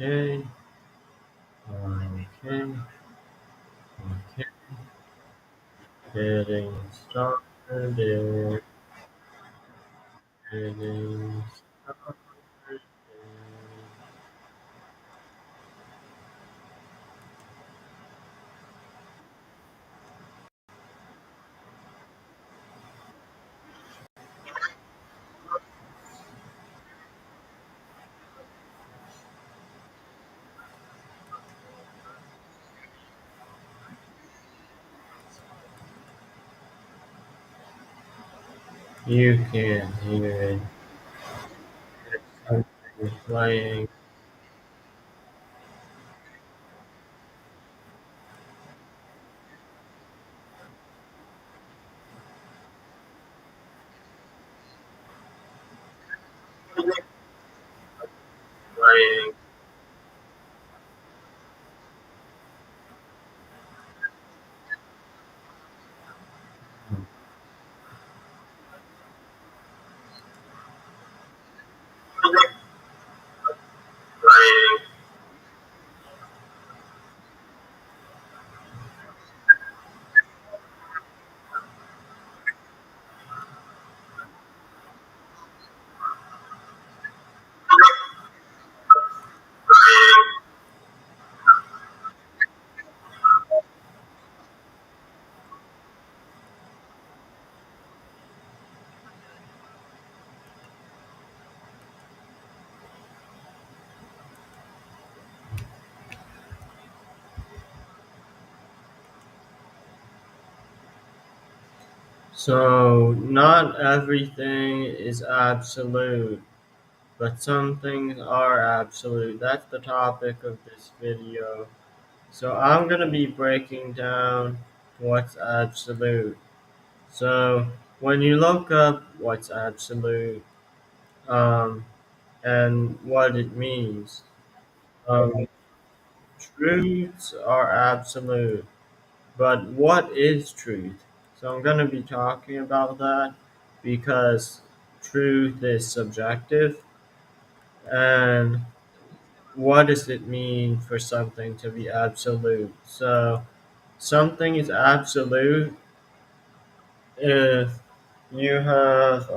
Okay, okay, okay. Getting started. Getting started. You can hear it. It's something playing. Playing. Playing. So, not everything is absolute, but some things are absolute. That's the topic of this video. So, I'm going to be breaking down what's absolute. So, when you look up what's absolute um, and what it means, um, truths are absolute. But what is truth? So I'm going to be talking about that because truth is subjective. And what does it mean for something to be absolute? So something is absolute if you have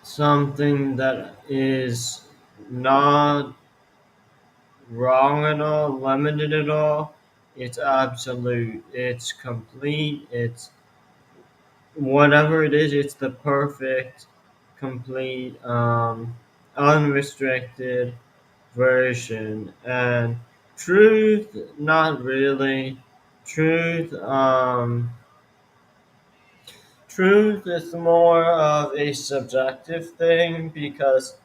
something that is not wrong at all, limited at all. It's absolute, it's complete, it's whatever it is, it's the perfect, complete, unrestricted version. And truth, not really. Truth, truth is more of a subjective thing because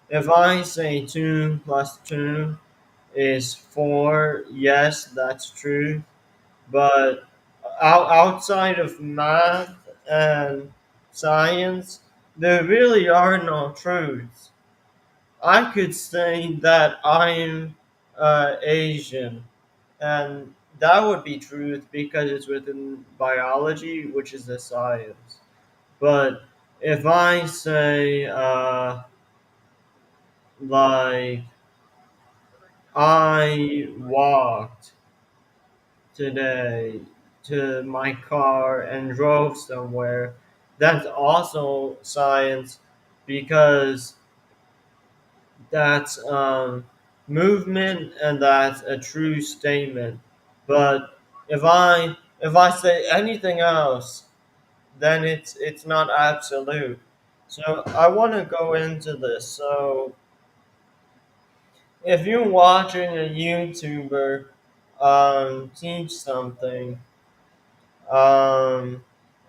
if I say 2 plus 2 is 4, yes, that's true. But outside of math and science, there really are no truths. I could say that I'm Asian, and that would be truth because it's within biology, which is a science. But if I say, like, I walked today to my car and drove somewhere, that's also science because that's movement and that's a true statement. But if I say anything else, then it's not absolute. So I want to go into this. So if you're watching a YouTuber teach something, um,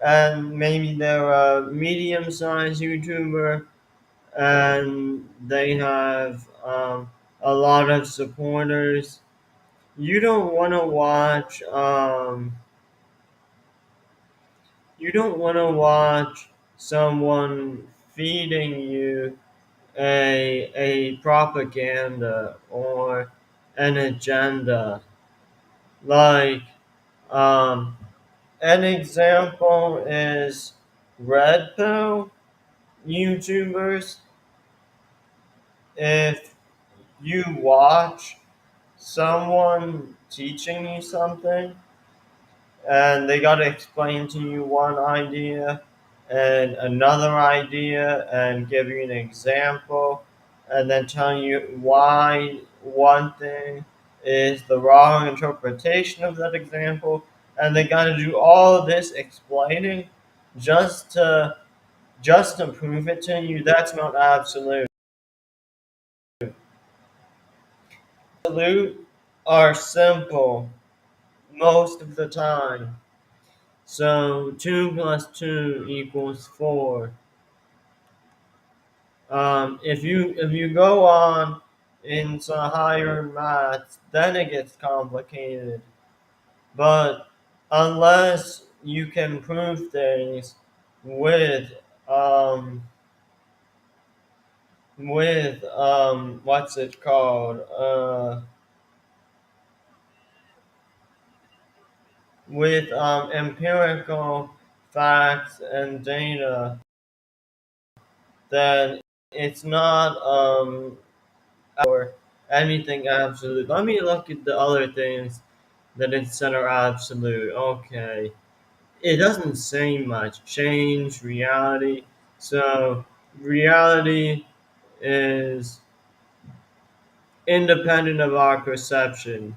and maybe they're a medium-sized YouTuber, and they have a lot of supporters. You don't want to watch. You don't want to watch someone feeding you a propaganda or an agenda. Like um, an example is Red Pill YouTubers. if you watch someone teaching you something and they got to explain to you one idea and another idea and give you an example and then tell you why one thing is the wrong interpretation of that example, and they got to do all of this explaining just to prove it to you. That's not absolute. Absolute are simple most of the time. So 2 plus 2 equals 4. If you go on into higher maths, then it gets complicated. But unless you can prove things with um what's it called, with empirical facts and data, then it's not or anything absolute. Let me look at the other things that it said are absolute. Okay. It doesn't say much. Change, reality. So reality is independent of our perception.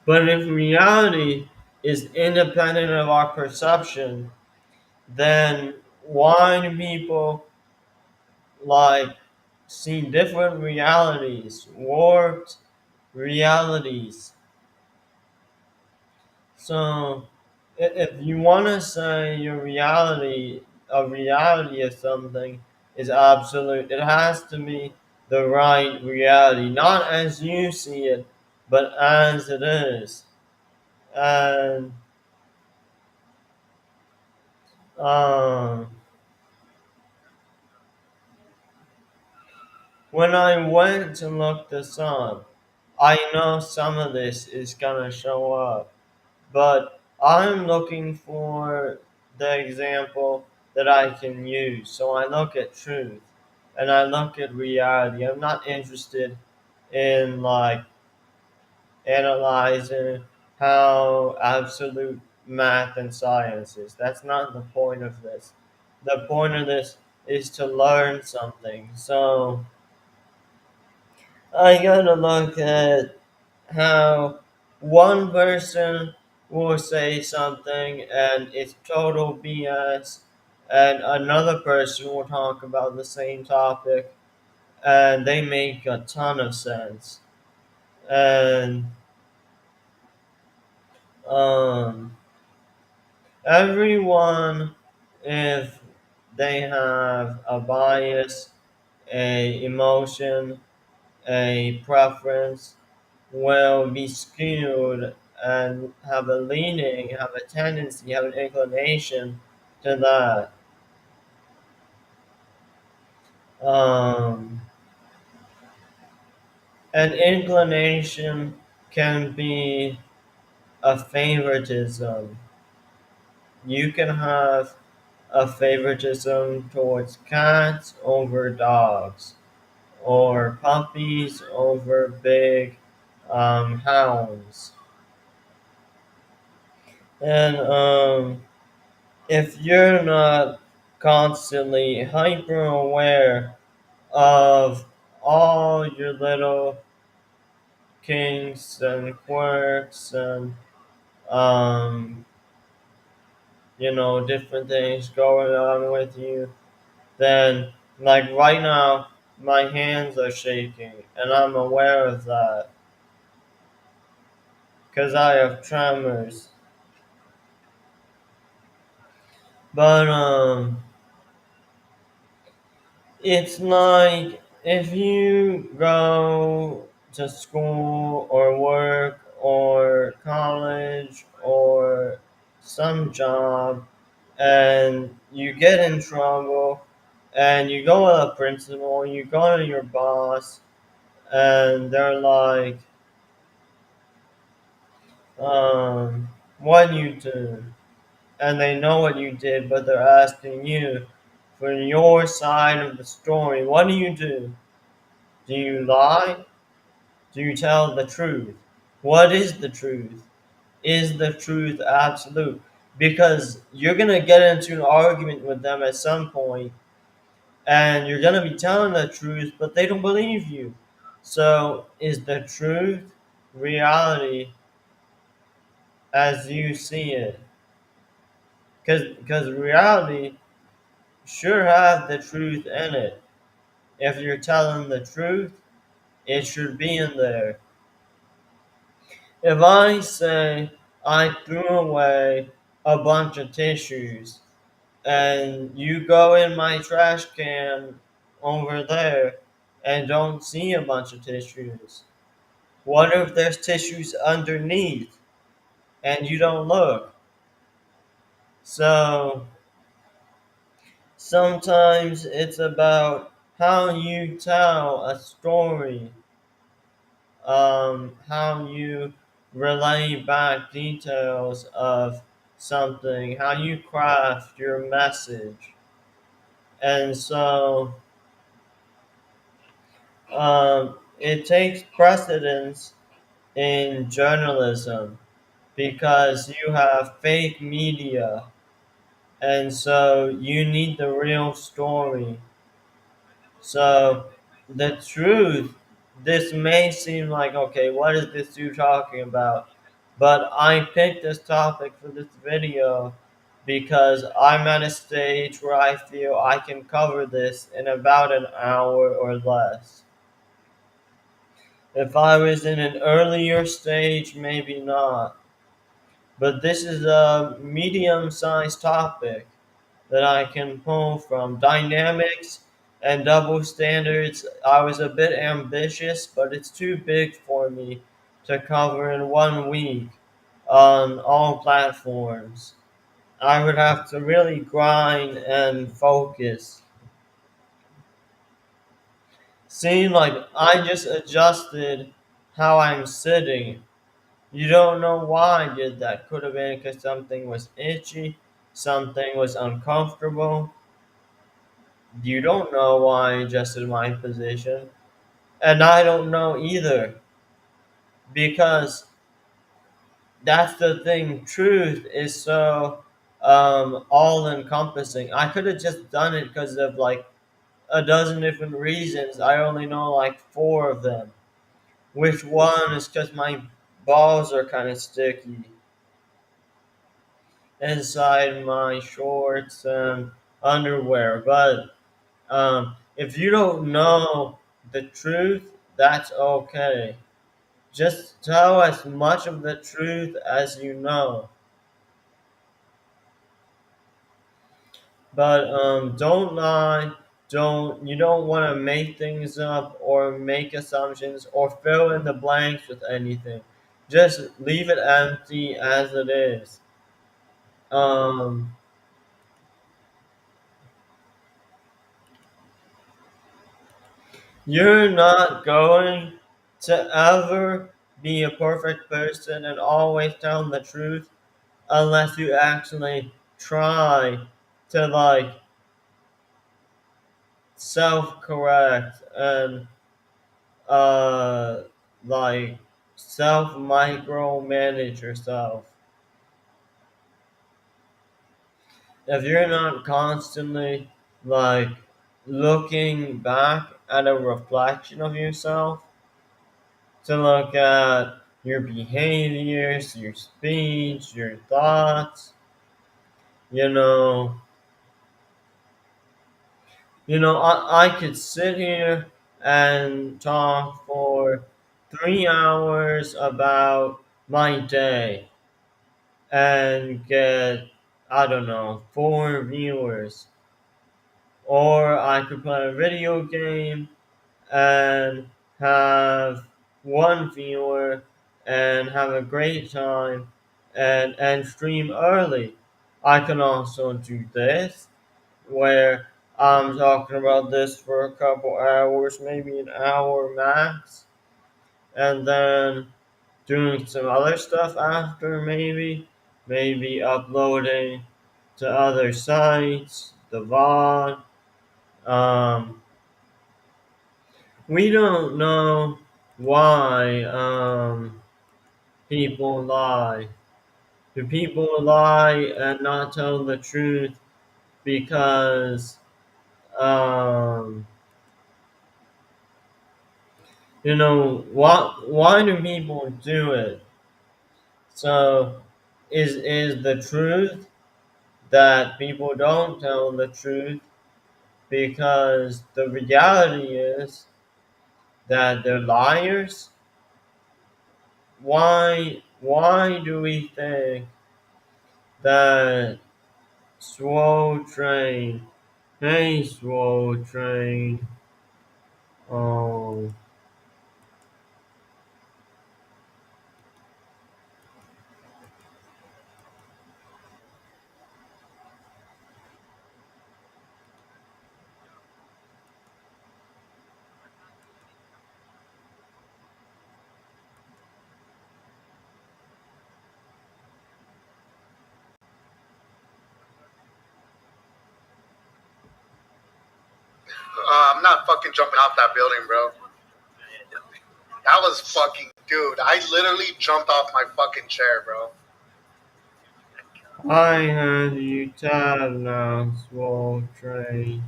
But if reality is independent of our perception, then why do people like see different realities, warped realities? So, if you want to say a reality of something is absolute, it has to be the right reality, not as you see it, but as it is. And um, when I went to look this up, I know some of this is gonna show up. But I'm looking for the example that I can use. So I look at truth and I look at reality. I'm not interested in like analyzing how absolute math and science is. That's not the point of this. The point of this is to learn something. So I gotta look at how one person will say something and it's total BS, and another person will talk about the same topic and they make a ton of sense. And um, everyone, if they have a bias, a emotion, a preference, will be skewed and have a leaning, have a tendency, have an inclination to that. Um, an inclination can be a favoritism. You can have a favoritism towards cats over dogs, or puppies over big hounds. And if you're not constantly hyper aware of all your little kinks and quirks and um, different things going on with you, then like right now my hands are shaking and I'm aware of that because I have tremors. But it's like if you go to school or work or college or some job and you get in trouble and you go to the principal, you go to your boss, and they're like, what you do? And they know what you did, but they're asking you for your side of the story, what do you do? Do you lie? Do you tell the truth? What is the truth? Is the truth absolute? Because you're going to get into an argument with them at some point, and you're going to be telling the truth, but they don't believe you. So, is the truth reality as you see it? Because reality should have the truth in it. If you're telling the truth, it should be in there. If I say I threw away a bunch of tissues and you go in my trash can over there and don't see a bunch of tissues, what if there's tissues underneath and you don't look? So sometimes it's about how you tell a story, how you relay back details of something, how you craft your message. And so it takes precedence in journalism because you have fake media, and so you need the real story. So the truth, this may seem like, okay, what is this dude talking about? But I picked this topic for this video because I'm at a stage where I feel I can cover this in about an hour or less. If I was in an earlier stage, maybe not. But this is a medium-sized topic that I can pull from. Dynamics and double standards, I was a bit ambitious, but it's too big for me to cover in 1 week on all platforms. I would have to really grind and focus. Seeing like I just adjusted how I'm sitting. You don't know why I did that. Could have been because something was itchy, something was uncomfortable. You don't know why I adjusted my position. And I don't know either. Because that's the thing. Truth is so all encompassing. I could have just done it because of like a dozen different reasons. I only know like four of them. Which one is because my balls are kind of sticky inside my shorts and underwear. But if you don't know the truth, that's okay. Just tell as much of the truth as you know. But don't lie. You don't want to make things up or make assumptions or fill in the blanks with anything. Just leave it empty as it is. Um, You're not going to ever be a perfect person and always tell the truth unless you actually try to like self correct and uh like self micromanage yourself. If you're not constantly like looking back at a reflection of yourself to look at your behaviors, your speech, your thoughts. You know, I could sit here and talk for 3 hours about my day and get, I don't know, 4 viewers. Or I could play a video game and have 1 viewer and have a great time and stream early. I can also do this where I'm talking about this for a couple hours, maybe an hour max, and then doing some other stuff after, maybe uploading to other sites, the VOD. Um, we don't know why people lie. Do people lie and not tell the truth because um, what? Why do people do it? So, is the truth that people don't tell the truth because the reality is that they're liars? Why do we think that Swole Train, hey Swole Train, oh, I'm not fucking jumping off that building, bro. That was fucking, dude. I literally jumped off my fucking chair, bro. I had you tired now, Swole Train.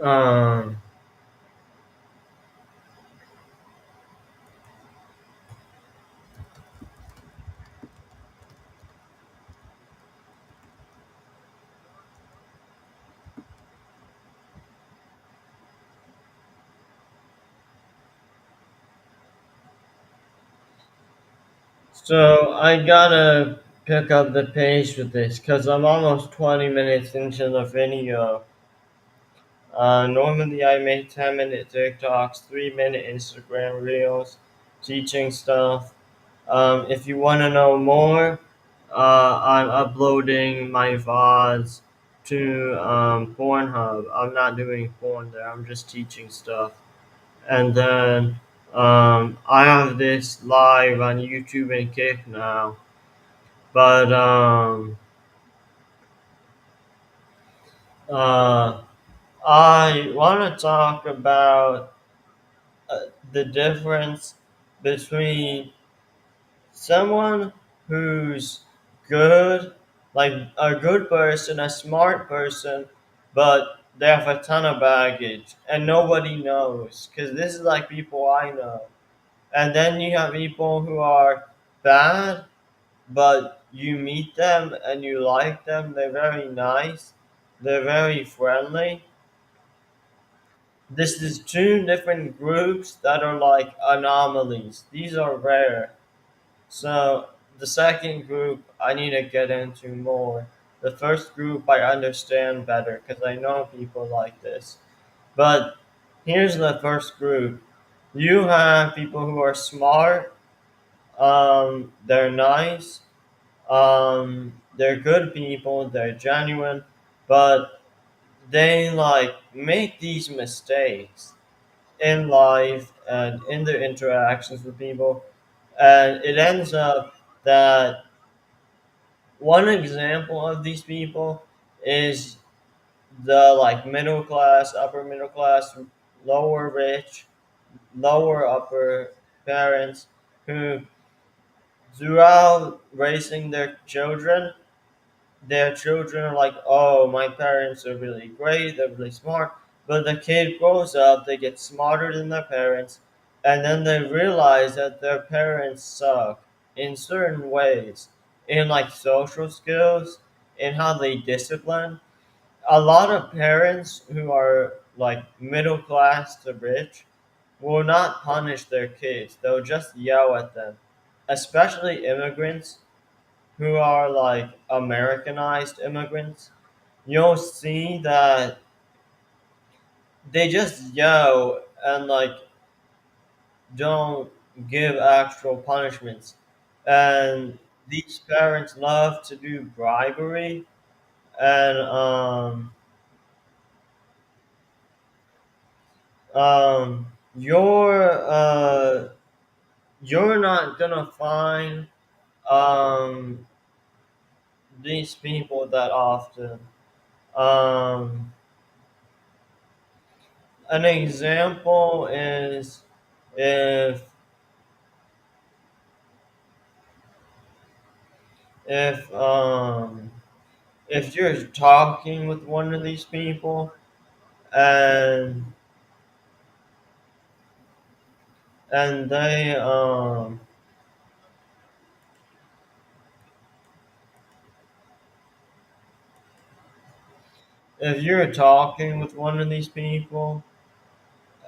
Um, so I gotta pick up the pace with this because I'm almost 20 minutes into the video. Normally I make 10-minute TikToks, 3-minute Instagram Reels, teaching stuff. If you want to know more, I'm uploading my VODs to Pornhub. I'm not doing porn there. I'm just teaching stuff. And then I have this live on YouTube and Kick now. But uh, I want to talk about uh, the difference between someone who's good, like a good person, a smart person, but they have a ton of baggage and nobody knows. Because this is like people I know. And then you have people who are bad, but you meet them and you like them. They're very nice, they're very friendly. This is two different groups that are like anomalies. These are rare. So the second group I need to get into more. The first group I understand better because I know people like this. But here's the first group. You have people who are smart, they're nice, they're good people, they're genuine, but they like make these mistakes in life and in their interactions with people, and it ends up that one example of these people is the like middle class, upper middle class, lower rich, lower upper parents who throughout raising their children are like, oh, my parents are really great, they're really smart. But the kid grows up, they get smarter than their parents, and then they realize that their parents suck in certain ways, in like social skills, in how they discipline. A lot of parents who are like middle class to rich will not punish their kids, they'll just yell at them, especially immigrants who are like Americanized immigrants, you'll see that they just yell and like don't give actual punishments. And these parents love to do bribery and you're not gonna find um, these people that often. Um, an example is if if um, if you're talking with one of these people and and they if you're talking with one of these people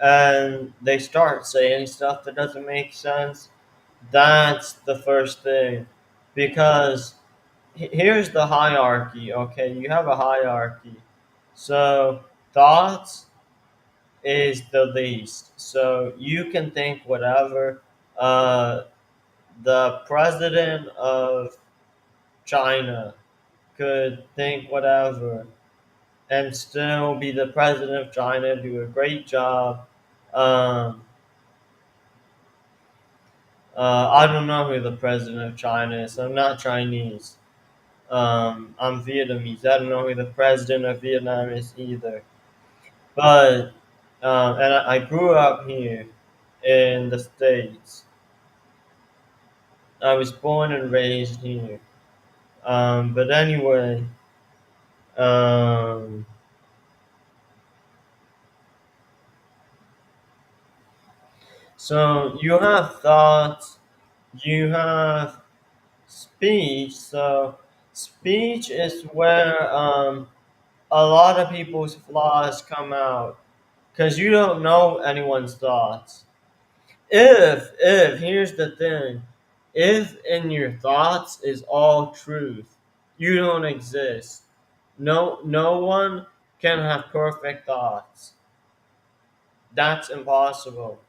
and they start saying stuff that doesn't make sense, that's the first thing. Because here's the hierarchy, okay? You have a hierarchy. So, thoughts is the least. So, you can think whatever. Uh, the president of China could think whatever and still be the president of China, do a great job. Um, I don't know who the president of China is. I'm not Chinese. I'm Vietnamese. I don't know who the president of Vietnam is either. But and I grew up here in the States. I was born and raised here. But anyway, um, so you have thoughts, you have speech. So speech is where a lot of people's flaws come out because you don't know anyone's thoughts. If here's the thing, if in your thoughts is all truth, you don't exist. No one can have perfect thoughts. That's impossible.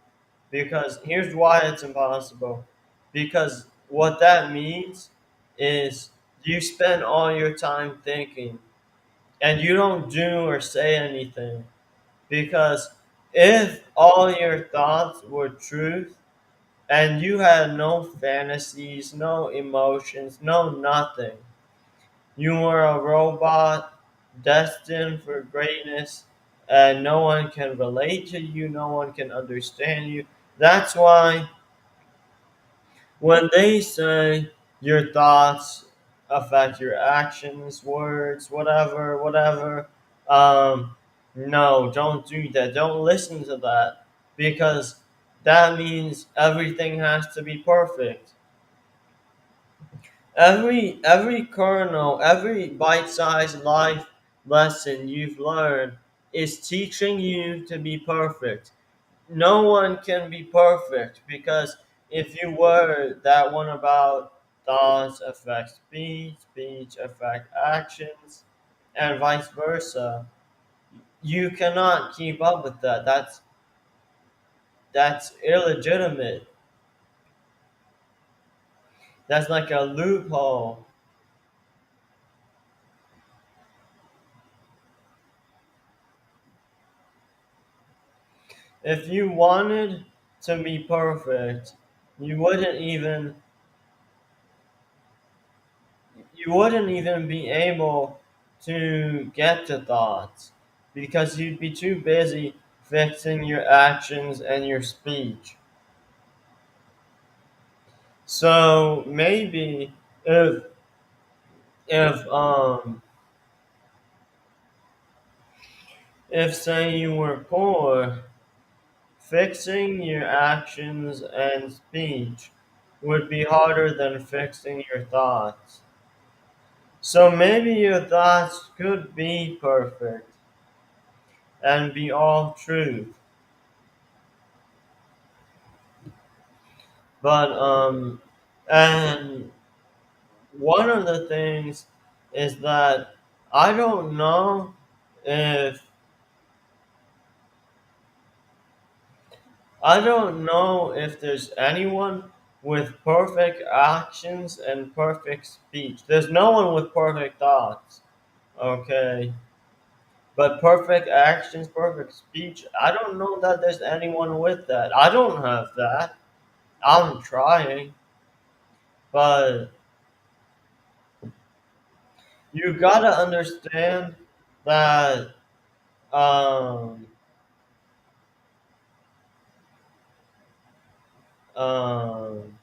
Because here's why it's impossible. Because what that means is you spend all your time thinking and you don't do or say anything. Because if all your thoughts were truth, and you had no fantasies, no emotions, no nothing. You were a robot destined for greatness, and no one can relate to you, no one can understand you. That's why when they say your thoughts affect your actions, words, whatever, um, no, don't do that. Don't listen to that because that means everything has to be perfect. Every kernel, every bite-sized life lesson you've learned is teaching you to be perfect. No one can be perfect because if you were, that one about thoughts affect speech, speech affect actions, and vice versa. You cannot keep up with that. That's illegitimate. That's like a loophole. If you wanted to be perfect, you wouldn't even you wouldn't even be able to get to thoughts because you'd be too busy fixing your actions and your speech. So maybe if if if say you were poor, fixing your actions and speech would be harder than fixing your thoughts. So maybe your thoughts could be perfect and be all truth. But and one of the things is that I don't know if I don't know if there's anyone with perfect actions and perfect speech. There's no one with perfect thoughts. Okay. But perfect actions, perfect speech, I don't know that there's anyone with that. I don't have that. I'm trying. But you gotta understand that um um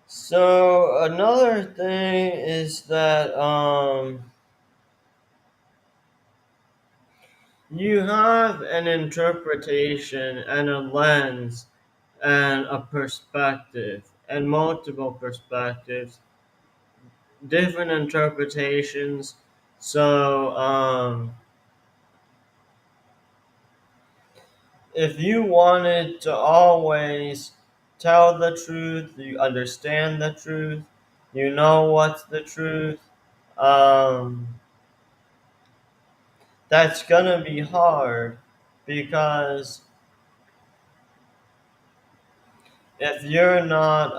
so another thing is that you have an interpretation and a lens and a perspective and multiple perspectives, different interpretations. So if you wanted to always tell the truth, you understand the truth, you know what's the truth, um, that's gonna be hard because if you're not,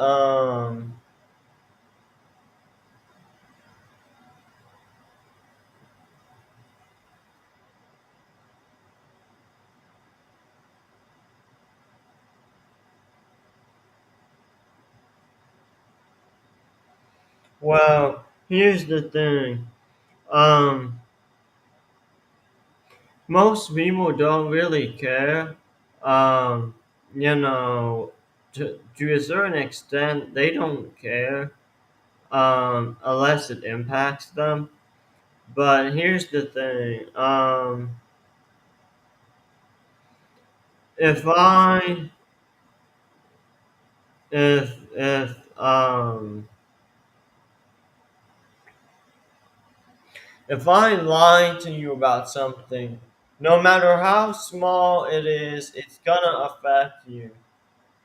well, here's the thing. Um, Most people don't really care. Um, you know, to a certain extent, they don't care unless it impacts them. But here's the thing. If I if I lie to you about something, no matter how small it is, it's gonna affect you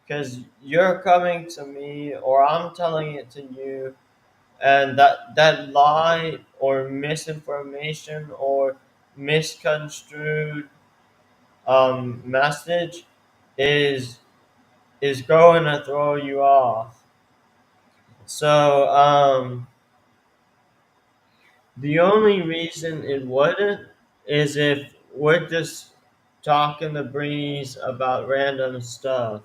because you're coming to me or I'm telling it to you, and that lie or misinformation or misconstrued message is is going to throw you off. So the only reason it wouldn't is if we're just talking the breeze about random stuff,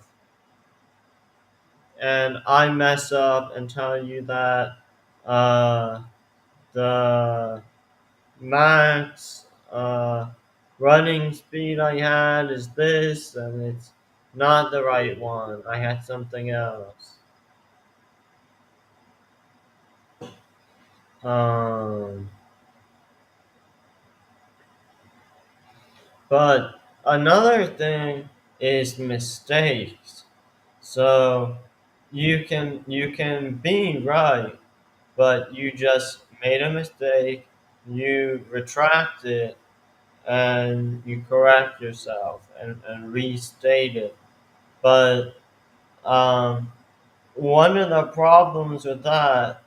and I mess up and tell you that uh, the max running speed I had is this, and it's not the right one. I had something else. Um, but another thing is mistakes. So you can be right, but you just made a mistake. You retract it and you correct yourself and restate it. But um, one of the problems with that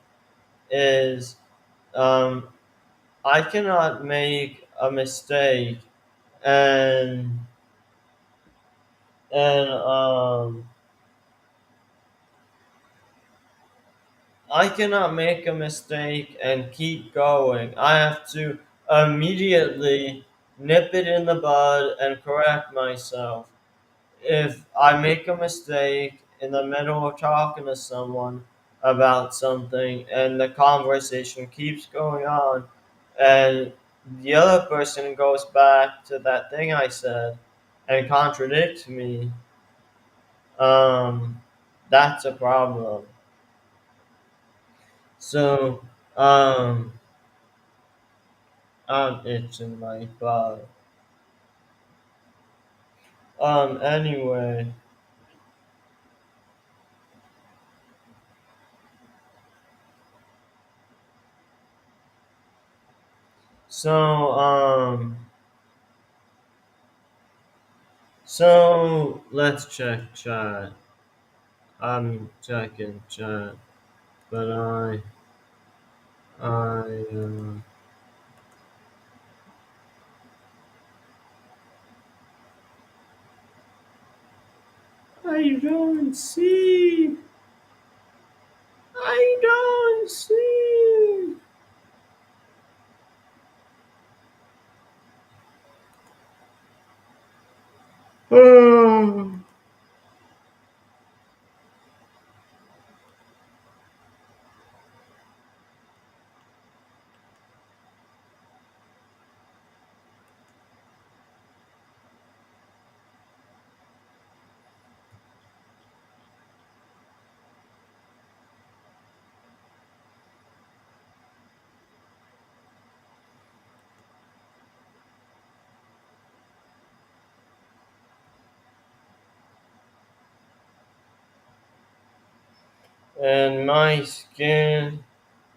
is um, I cannot make a mistake and and I cannot make a mistake and keep going. I have to immediately nip it in the bud and correct myself. If I make a mistake in the middle of talking to someone about something and the conversation keeps going on and the other person goes back to that thing I said and contradicts me, um, that's a problem. So, um, I'm itching my butt. Anyway, so, so let's check chat. I'm checking chat, but I, I don't see. I don't see. And my skin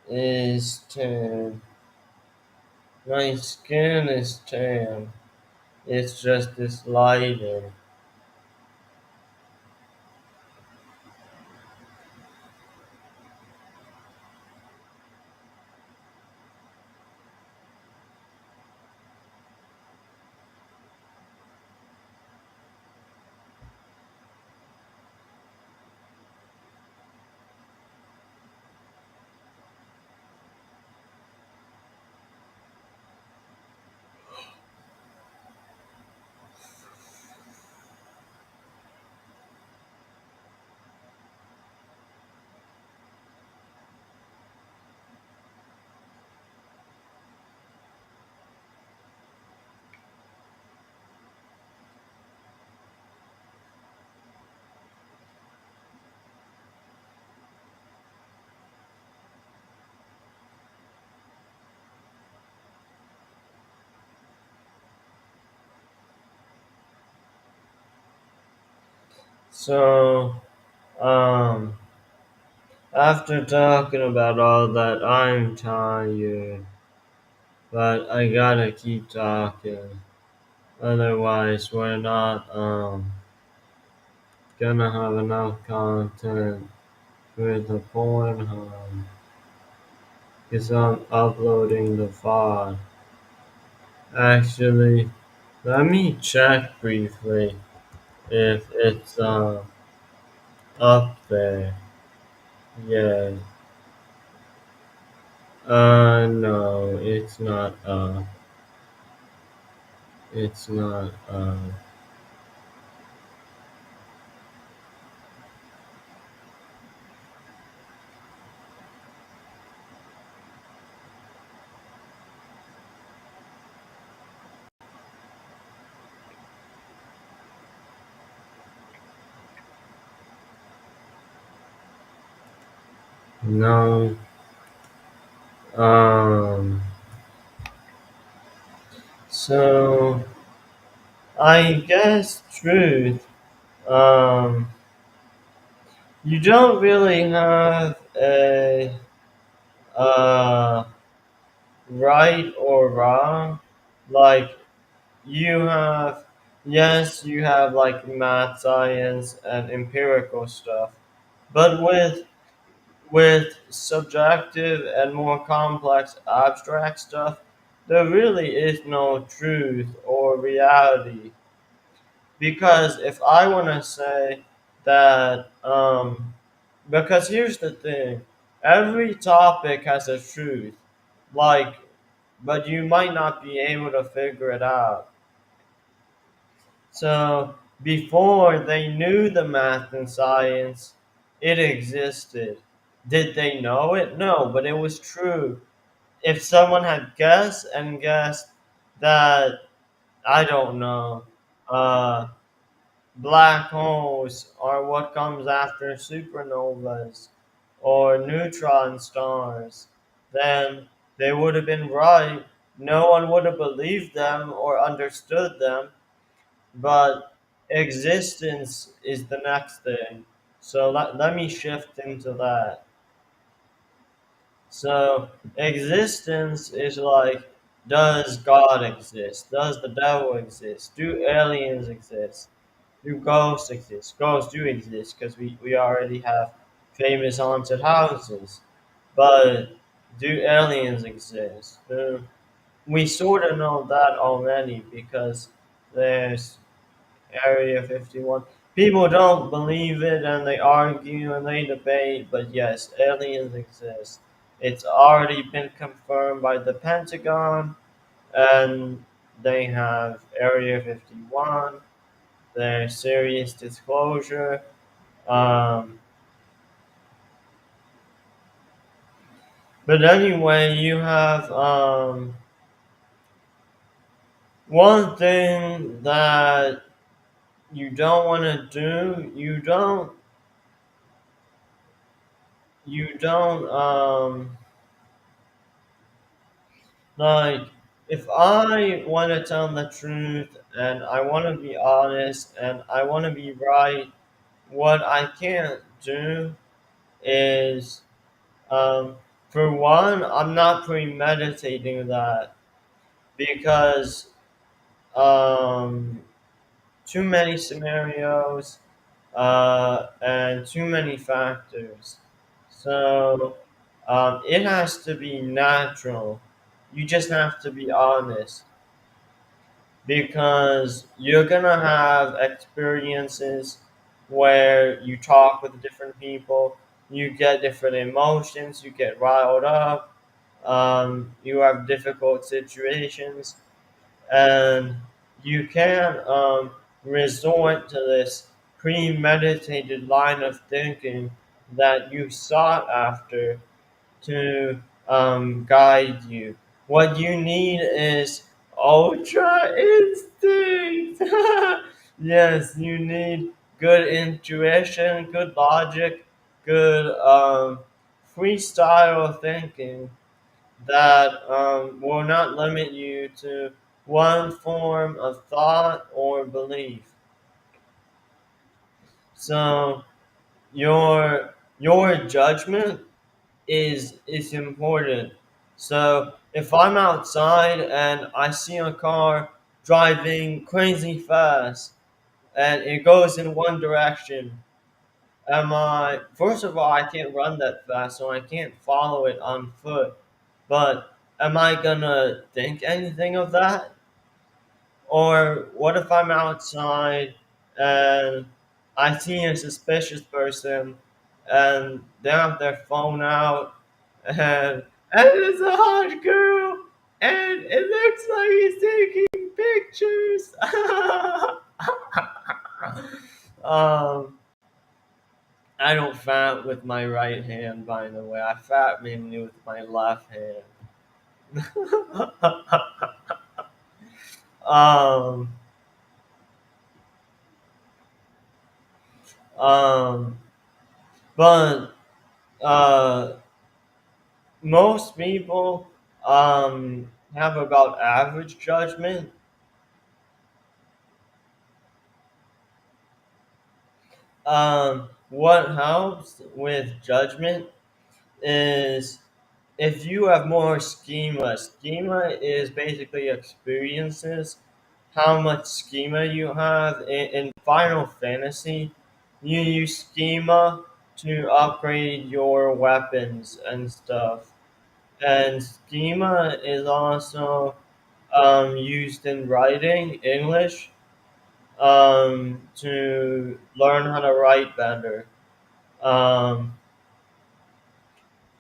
is tan. My skin is tan. It's just this lighting. So, um, after talking about all that, I'm tired. But I gotta keep talking. Otherwise, we're not, gonna have enough content for the Pornhub. Because I'm uploading the file. Actually, let me check briefly if it's, up there. Yeah. No, it's not, it's not, no, um, so, I guess truth, um, you don't really have a, uh, right or wrong. Like, you have, yes, you have like math, science, and empirical stuff, but with subjective and more complex abstract stuff, there really is no truth or reality. Because if I want to say that, because here's the thing, every topic has a truth, like, but you might not be able to figure it out. So before they knew the math and science, it existed. Did they know it? No, but it was true. If someone had guessed and guessed that, I don't know, uh, black holes are what comes after supernovas, or neutron stars, then they would have been right. No one would have believed them or understood them, but existence is the next thing. So let me shift into that. So existence is like, does God exist? Does the devil exist? Do aliens exist? Do ghosts exist? Ghosts do exist because we already have famous haunted houses. But do aliens exist? We sort of know that already because there's Area 51. People don't believe it and they argue and they debate, but yes, aliens exist. It's already been confirmed by the Pentagon, and they have Area 51, there's serious disclosure. Um, but anyway, you have one thing that you don't want to do. You don't like, if I want to tell the truth and I want to be honest and I want to be right, what I can't do is, um, for one, I'm not premeditating that because um, too many scenarios and too many factors. So it has to be natural. You just have to be honest because you're gonna have experiences where you talk with different people, you get different emotions, you get riled up, you have difficult situations, and you can resort to this premeditated line of thinking that you sought after to guide you. What you need is ultra instinct. Yes, you need good intuition, good logic, good freestyle thinking that will not limit you to one form of thought or belief. So your judgment is important. So if I'm outside and I see a car driving crazy fast and it goes in one direction, am I first of all I can't run that fast, so I can't follow it on foot. But am I gonna think anything of that? Or what if I'm outside and I see a suspicious person and they have their phone out and it's a hot girl and it looks like he's taking pictures. um, I don't fat with my right hand, by the way. I fat mainly with my left hand. um, um, but uh, most people have about average judgment. What helps with judgment is if you have more schema. Schema is basically experiences. How much schema you have in Final Fantasy, you use schema to upgrade your weapons and stuff. And schema is also used in writing English to learn how to write better. Um,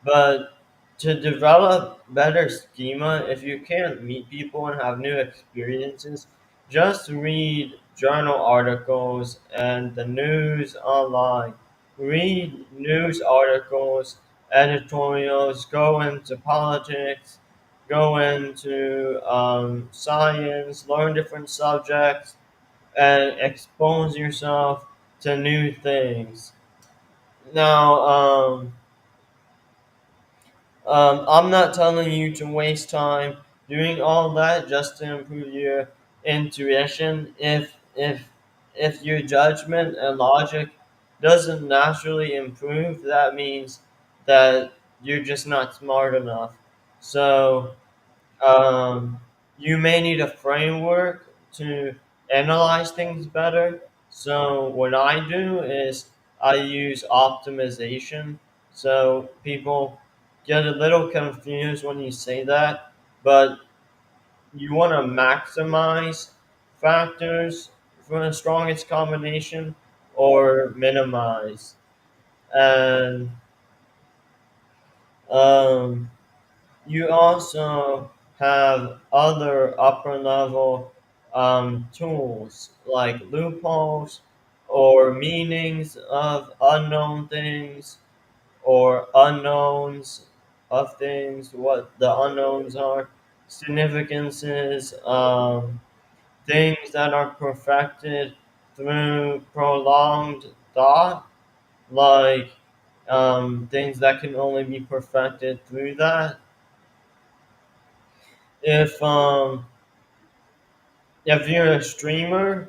but to develop better schema, if you can't meet people and have new experiences, just read journal articles and the news online. Read news articles, editorials, go into politics, go into science, learn different subjects, and expose yourself to new things. Now, I'm not telling you to waste time doing all that just to improve your intuition. If your judgment and logic doesn't naturally improve, that means that you're just not smart enough. So um, you may need a framework to analyze things better. So what I do is I use optimization. So people get a little confused when you say that, but you want to maximize factors for the strongest combination or minimize. And um, you also have other upper level tools like loopholes or meanings of unknown things or unknowns of things, what the unknowns are, significances, things that are perfected through prolonged thought, like things that can only be perfected through that. If um if you're a streamer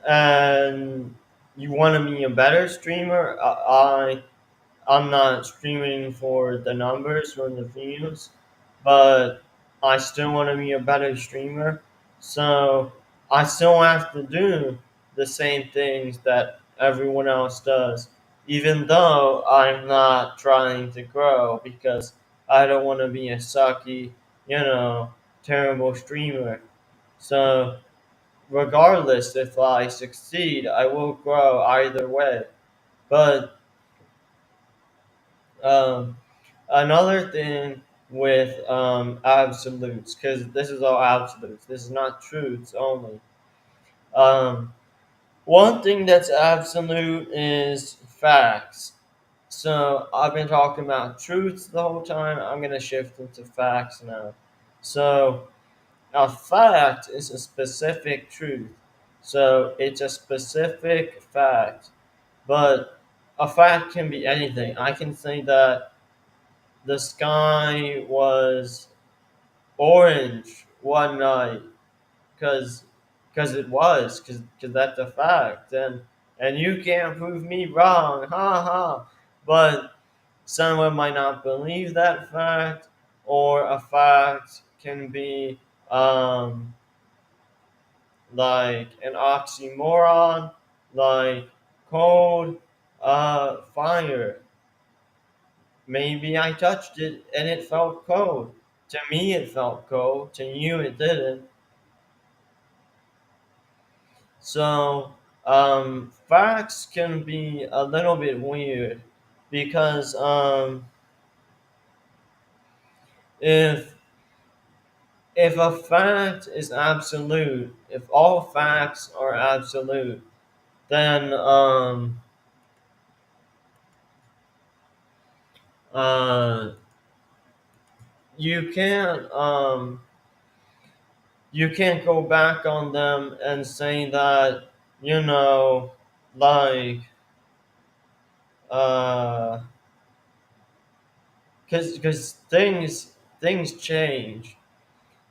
and you want to be a better streamer, I'm not streaming for the numbers or the views, but I still want to be a better streamer. So I still have to do the same things that everyone else does, even though I'm not trying to grow because I don't want to be a sucky, you know, terrible streamer. So regardless if I succeed, I will grow either way. But um, another thing with absolutes, because this is all absolutes, this is not truths only. Um, One thing that's absolute is facts. So I've been talking about truths the whole time. I'm gonna shift into facts now. So a fact is a specific truth. So it's a specific fact. But a fact can be anything. I can say that the sky was orange one night because it was because that's a fact and you can't prove me wrong, ha ha. But someone might not believe that fact, or a fact can be um, like an oxymoron, like cold fire. Maybe I touched it and it felt cold. To me, it felt cold. To you, it didn't. So, facts can be a little bit weird because if if a fact is absolute, if all facts are absolute, then uh, you can't you can't go back on them and say that you know like uh because things change.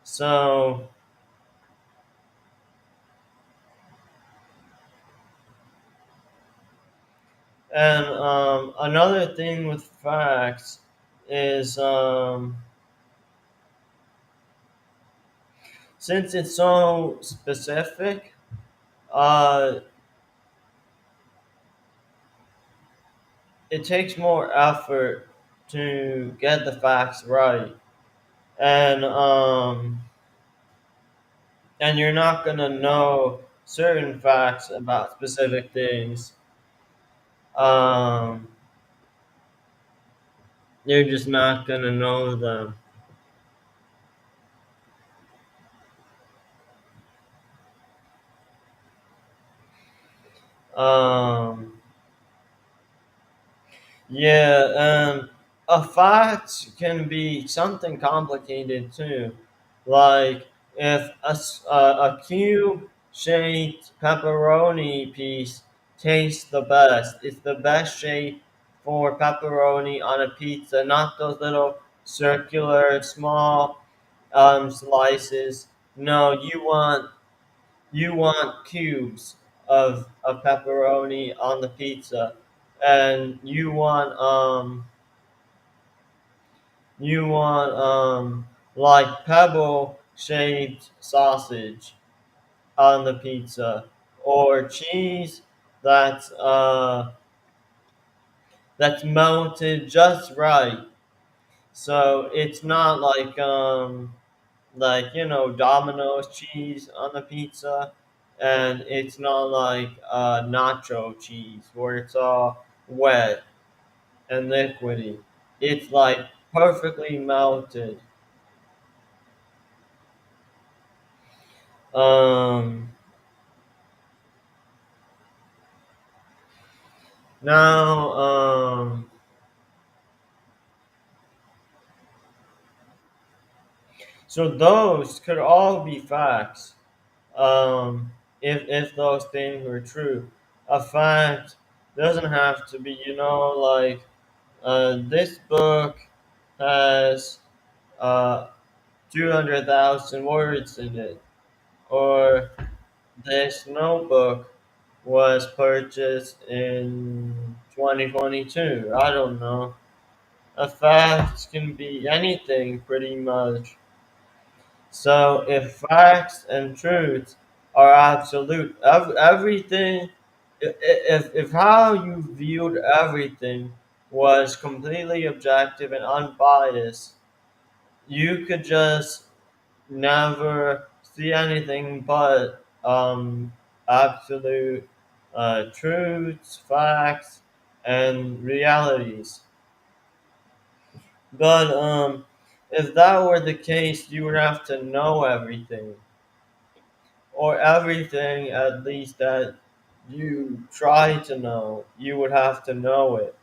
So and another thing with facts is since it's so specific, uh, it takes more effort to get the facts right, and um, and you're not gonna know certain facts about specific things. Um, you're just not gonna know them. Um, Yeah, a fact can be something complicated too. Like if a cube-shaped pepperoni piece tastes the best, it's the best shape for pepperoni on a pizza, not those little circular, small slices. No, you want cubes of pepperoni on the pizza, and you want like pebble shaped sausage on the pizza, or cheese that's that's melted just right. So it's not like Domino's cheese on the pizza, and it's not like nacho cheese where it's all wet and liquidy. It's like perfectly melted. Um, now, so those could all be facts. If those things were true, a fact doesn't have to be, like this book has uh 200,000 words in it, or this notebook was purchased in 2022. I don't know. A fact can be anything pretty much. So if facts and truths are absolute, everything, if how you viewed everything was completely objective and unbiased, you could just never see anything but absolute truths, facts, and realities. But if that were the case, you would have to know everything, or everything at least that you try to know. You would have to know it,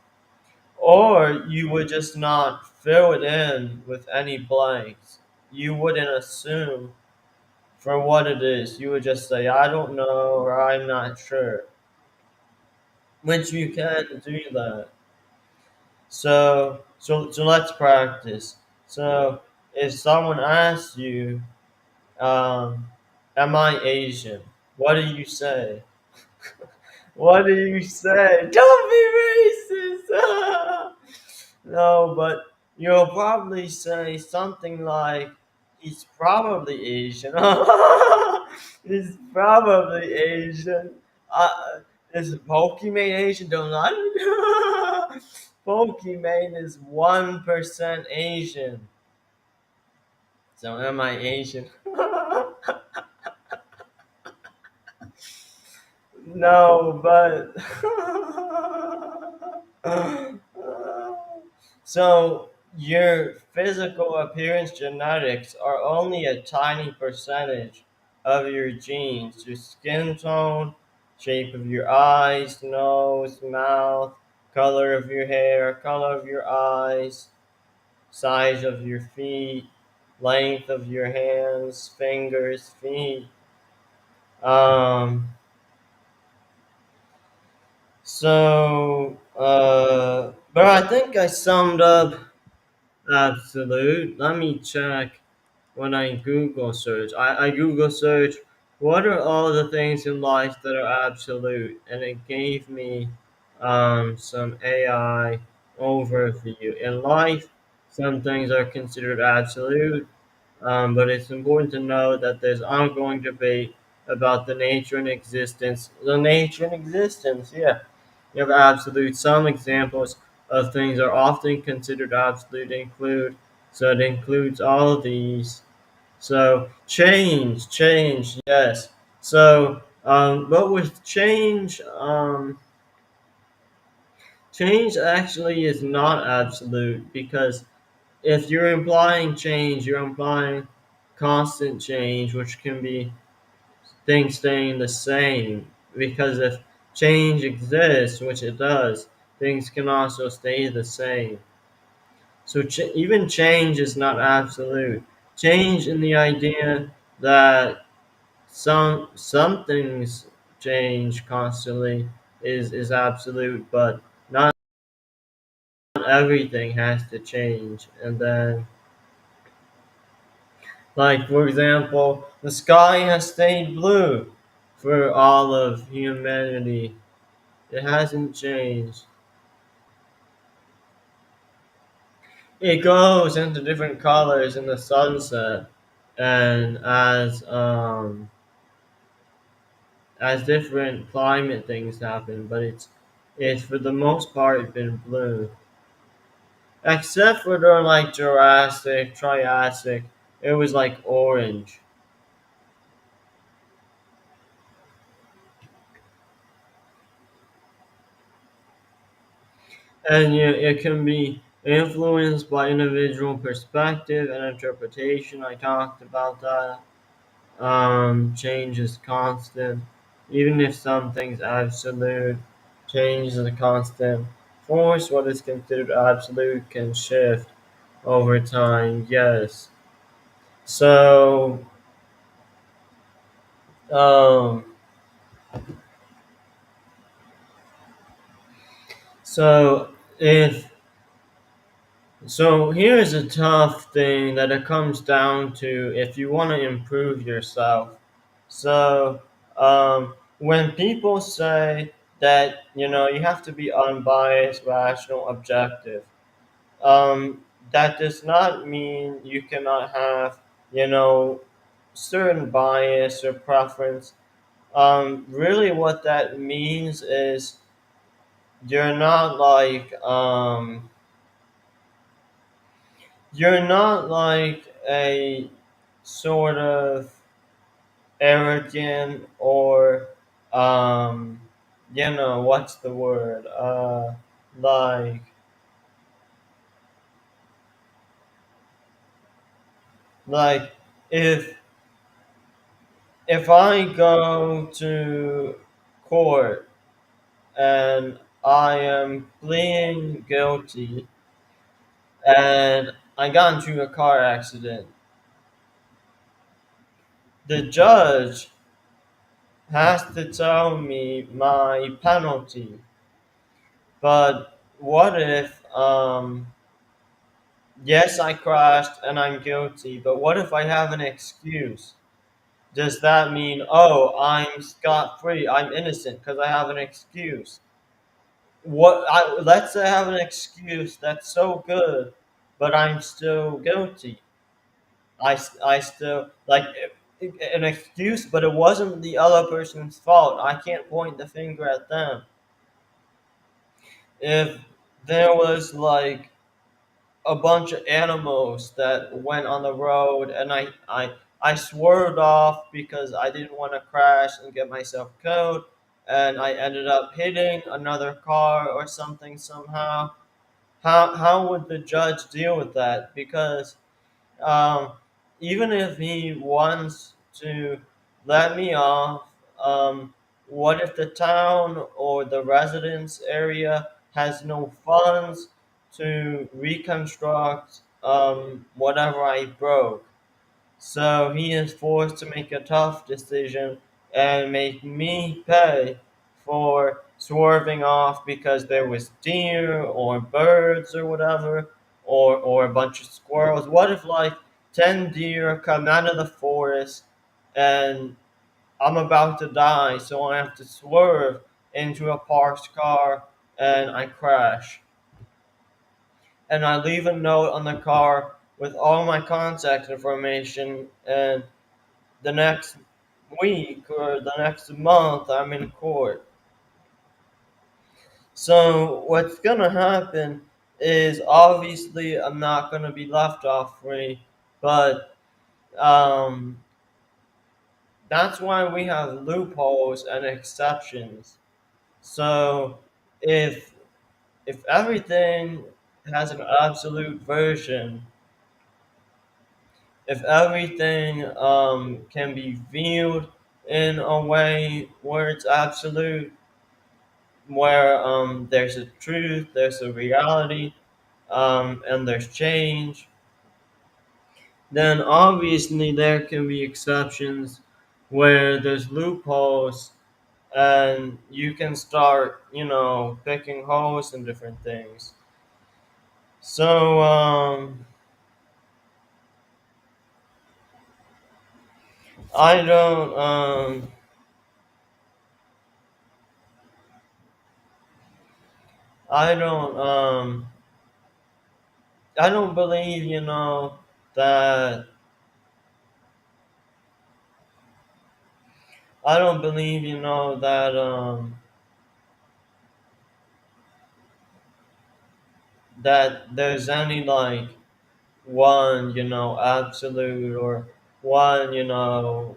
or you would just not fill it in with any blanks. You wouldn't assume for what it is. You would just say, I don't know, or I'm not sure, which you can do that. So let's practice. So if someone asks you, am I Asian? What do you say? What do you say? Don't be racist! No, but you'll probably say something like, he's probably Asian. He's probably Asian. Is Pokimane Asian? Don't lie. Pokimane is 1% Asian. So am I Asian? No, but so your physical appearance genetics are only a tiny percentage of your genes. Your skin tone, shape of your eyes, nose, mouth, color of your hair, color of your eyes, size of your feet, length of your hands, fingers, feet. Um, but I think I summed up absolute. Let me check when I Google search. I Google search, what are all the things in life that are absolute? And it gave me some AI overview. In life, some things are considered absolute, but it's important to know that there's ongoing debate about the nature and existence. The nature and existence, yeah. You have absolute. Some examples of things are often considered absolute include, so it includes all of these. So change, yes. So, but with change, change actually is not absolute, because if you're implying change, you're implying constant change, which can be things staying the same. Because if change exists, which it does, things can also stay the same. So even change is not absolute. Change in the idea that some things change constantly is absolute, but not not everything has to change. And then, like, for example, the sky has stayed blue for all of humanity. It hasn't changed. It goes into different colors in the sunset, and as different climate things happen, but it's for the most part been blue. Except for during like Jurassic, Triassic, it was like orange. And it can be influenced by individual perspective and interpretation. I talked about that. Change is constant. Even if something's absolute, change is a constant force. What is considered absolute can shift over time. Yes. So, um, so if So here's a tough thing that it comes down to if you want to improve yourself. So when people say that you have to be unbiased, rational, objective, that does not mean you cannot have you know certain bias or preference. Really, what that means is you're not like you're not like a sort of arrogant or um what's the word like like if I go to court and I am pleading guilty and I got into a car accident, the judge has to tell me my penalty. But what if, yes, I crashed and I'm guilty, but what if I have an excuse? Does that mean, oh, I'm scot free, I'm innocent because I have an excuse? Let's say I have an excuse that's so good, but I'm still guilty. I still, like, an excuse, but it wasn't the other person's fault. I can't point the finger at them. If there was, like, a bunch of animals that went on the road and I swerved off because I didn't want to crash and get myself killed and I ended up hitting another car or something somehow. How would the judge deal with that? Because um, even if he wants to let me off, what if the town or the residence area has no funds to reconstruct whatever I broke? So he is forced to make a tough decision and make me pay for swerving off because there was deer or birds or whatever, or a bunch of squirrels. What if like 10 deer come out of the forest and I'm about to die, so I have to swerve into a parked car and I crash? And I leave a note on the car with all my contact information, and the next week or the next month I'm in court. So what's gonna happen is obviously I'm not gonna be left off free, but um, that's why we have loopholes and exceptions. So if everything has an absolute version, if everything can be viewed in a way where it's absolute, where there's a truth, there's a reality, and there's change, then obviously there can be exceptions where there's loopholes and you can start, picking holes in different things. So I don't I don't I don't believe, that I don't believe, that there's any like one, absolute or one,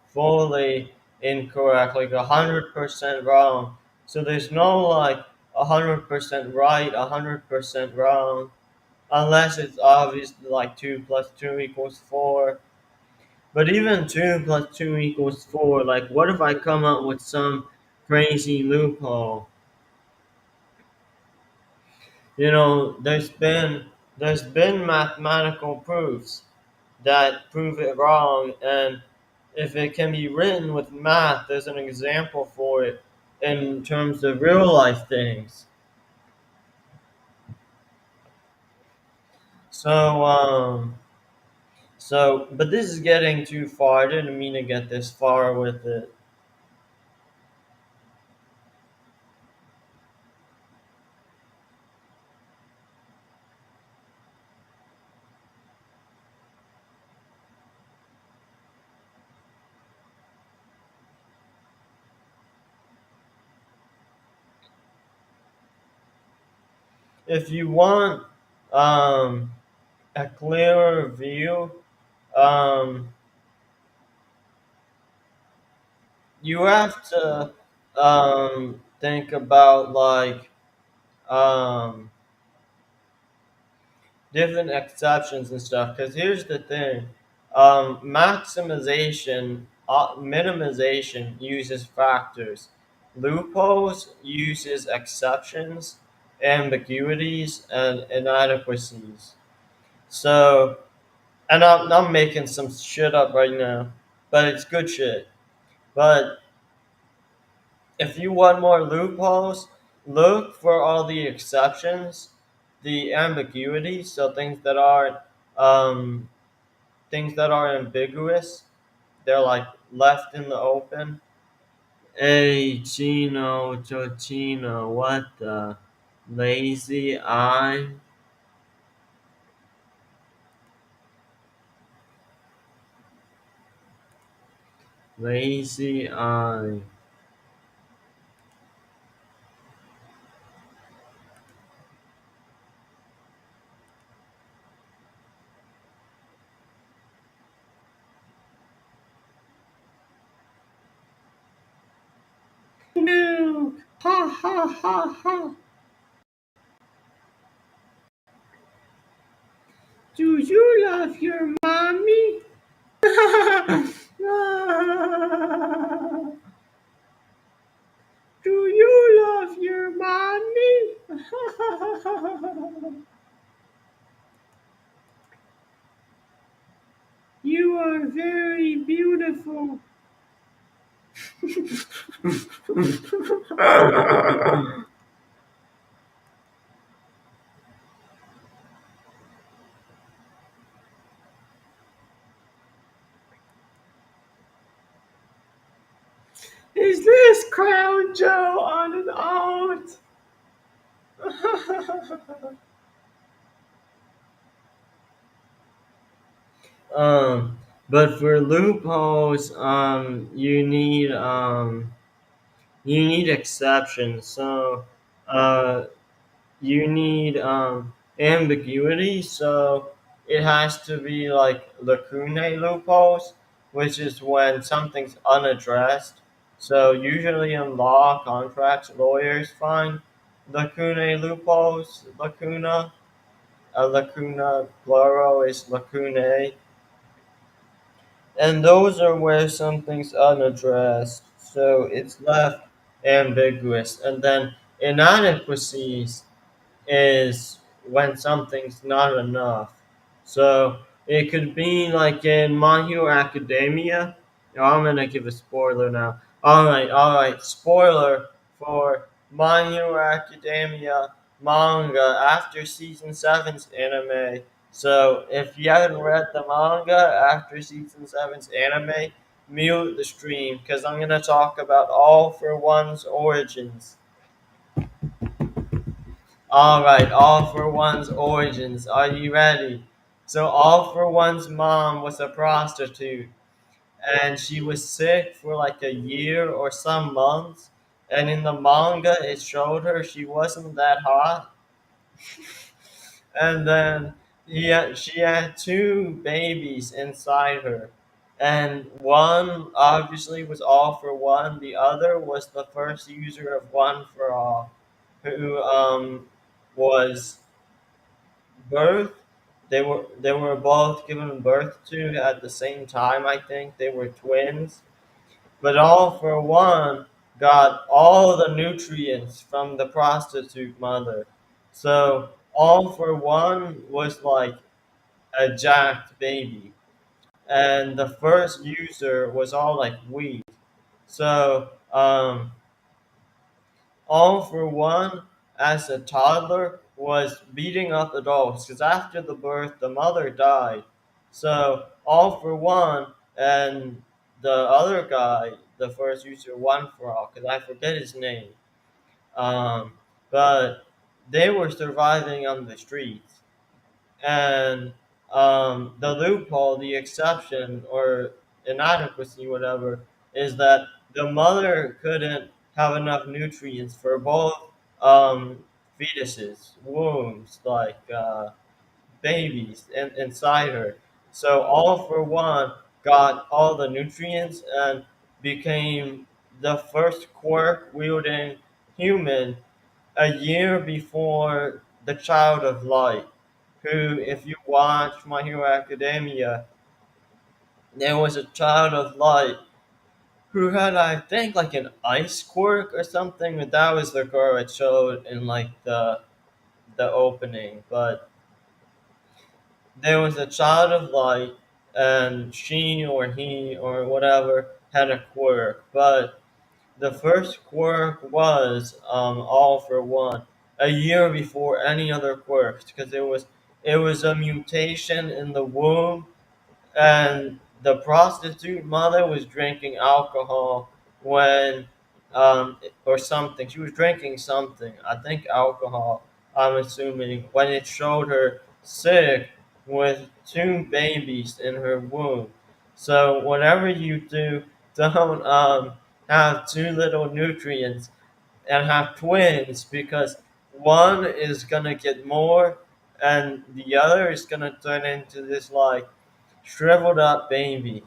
fully incorrect, like 100% wrong. So there's no like 100% right, 100% wrong, unless it's obviously like 2 plus 2 equals 4. But even 2 plus 2 equals 4, like what if I come up with some crazy loophole? There's been mathematical proofs that prove it wrong, and if it can be written with math, there's an example for it in terms of real life things. So but this is getting too far. I didn't mean to get this far with it. If you want um, a clearer view, um, you have to think about like um, different exceptions and stuff. Because here's the thing: maximization, minimization uses factors. Loopholes uses exceptions, ambiguities, and inadequacies. So, and I'm making some shit up right now, but it's good shit. But if you want more loopholes, look for all the exceptions, the ambiguity, so um, things that are ambiguous. They're like left in the open. Hey, Chino, Chochino, what the lazy eye, lazy eye. No, ha ha ha ha. Do you love your mommy? Do you love your mommy? You are very beautiful. Is this Crown Joe on an out? But for loopholes, you need exceptions. So, uh, you need ambiguity. So it has to be like lacunae loopholes, which is when something's unaddressed. So usually in law contracts, lawyers find lacunae loopholes. Lacuna plural is lacunae, and those are where something's unaddressed. So it's left ambiguous, and then inadequacies is when something's not enough. So it could be like in My Hero Academia. Oh, I'm gonna give a spoiler now. All right. Spoiler for My Hero Academia. manga after season seven's anime. So if you haven't read the manga after season seven's anime, mute the stream because I'm gonna talk about All for One's origins. All right, All for One's origins. Are you ready? So All for One's mom was a prostitute, and she was sick for like a year or some months. And in the manga, it showed her she wasn't that hot. And then she had two babies inside her. And one obviously was All for One. The other was the first user of One for All, who was birth. They were both given birth to at the same time. I think they were twins. But All for One got all the nutrients from the prostitute mother. So All for One was like a jacked baby. And the first user was all like weak. So All for One, as a toddler, was beating up adults because after the birth, the mother died. So All for One and the other guy, the first user, One for All, because I forget his name, um, but they were surviving on the streets. And the loophole, the exception, or inadequacy, whatever, is that the mother couldn't have enough nutrients for both um, fetuses, wombs, like babies inside her. So All for One got all the nutrients and became the first quirk wielding human a year before the Child of Light, who, if you watch My Hero Academia, there was a Child of Light who had, I think, like an ice quirk or something, but that was the girl it showed in like the opening. But there was a Child of Light, and she or he or whatever had a quirk, but the first quirk was All for One a year before any other quirks because it was a mutation in the womb, and the prostitute mother was drinking alcohol when or something. She was drinking something. I think alcohol. I'm assuming when it showed her sick with two babies in her womb. So whatever you do, don't have too little nutrients and have twins because one is gonna get more and the other is gonna turn into this like shriveled up baby.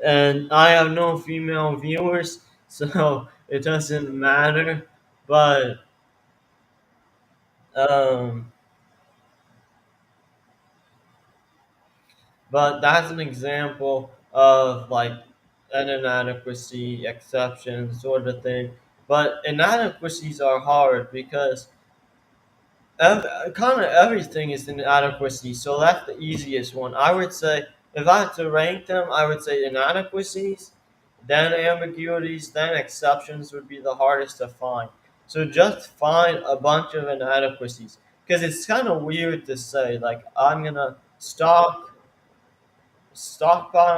And I have no female viewers, so it doesn't matter. But um, but that's an example of like an inadequacy exception sort of thing. But inadequacies are hard because kind of everything is inadequacy, so that's the easiest one. I would say if I had to rank them, I would say inadequacies, then ambiguities, then exceptions would be the hardest to find. So just find a bunch of inadequacies because it's kind of weird to say like I'm gonna stockpile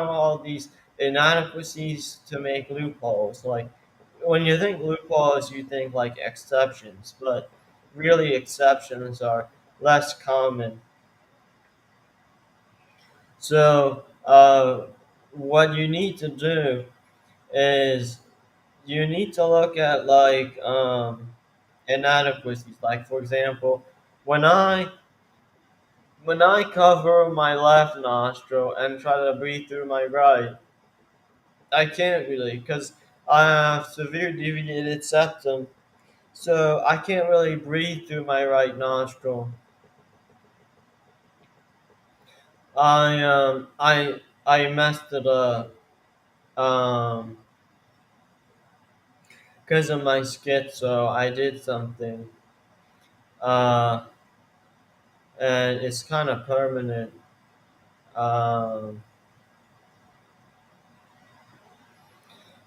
all these inadequacies to make loopholes. Like when you think loopholes, you think like exceptions, but really exceptions are less common. So what you need to do is you need to look at like inadequacies. Like for example, when I when I cover my left nostril and try to breathe through my right, I can't really because I have severe deviated septum, so I can't really breathe through my right nostril. I messed it up because of my schizo. I did something, uh, and it's kind of permanent. Um,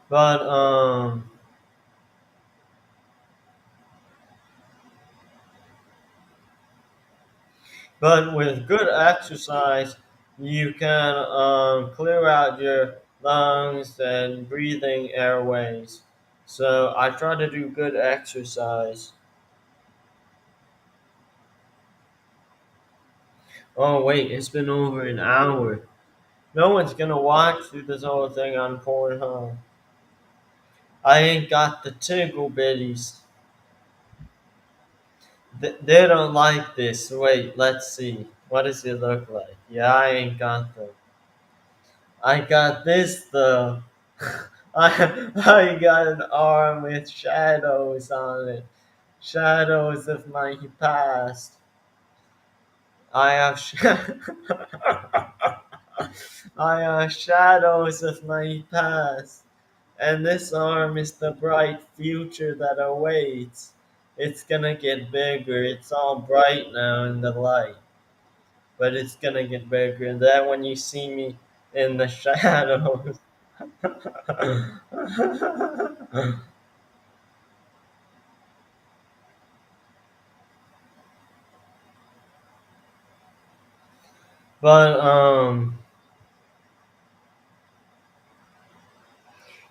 but But with good exercise, you can clear out your lungs and breathing airways. So I try to do good exercise. Oh wait, it's been over an hour. No one's gonna watch through this whole thing on Pornhub. I ain't got the tickle bitties. They don't like this. Wait, let's see. What does it look like? Yeah, I ain't got them. I got this though. I got an arm with shadows on it. Shadows of my past. I have I have shadows of my past. And this arm is the bright future that awaits. It's gonna get bigger. It's all bright now in the light. But it's gonna get bigger. And then when you see me in the shadows. But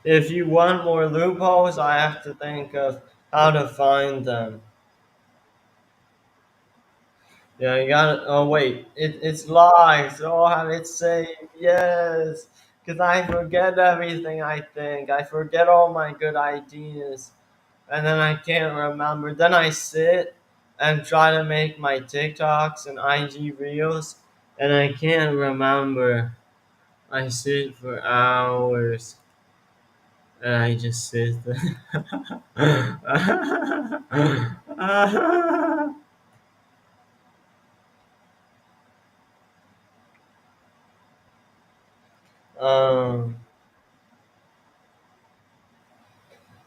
if you want more loopholes, I have to think of how to find them. Yeah, you got it. Oh wait, it's live. So I'll have it say yes, because I forget everything. I think I forget all my good ideas, and then I can't remember. Then I sit and try to make my TikToks and IG reels, and I can't remember. I sit for hours, and I just sit there. um.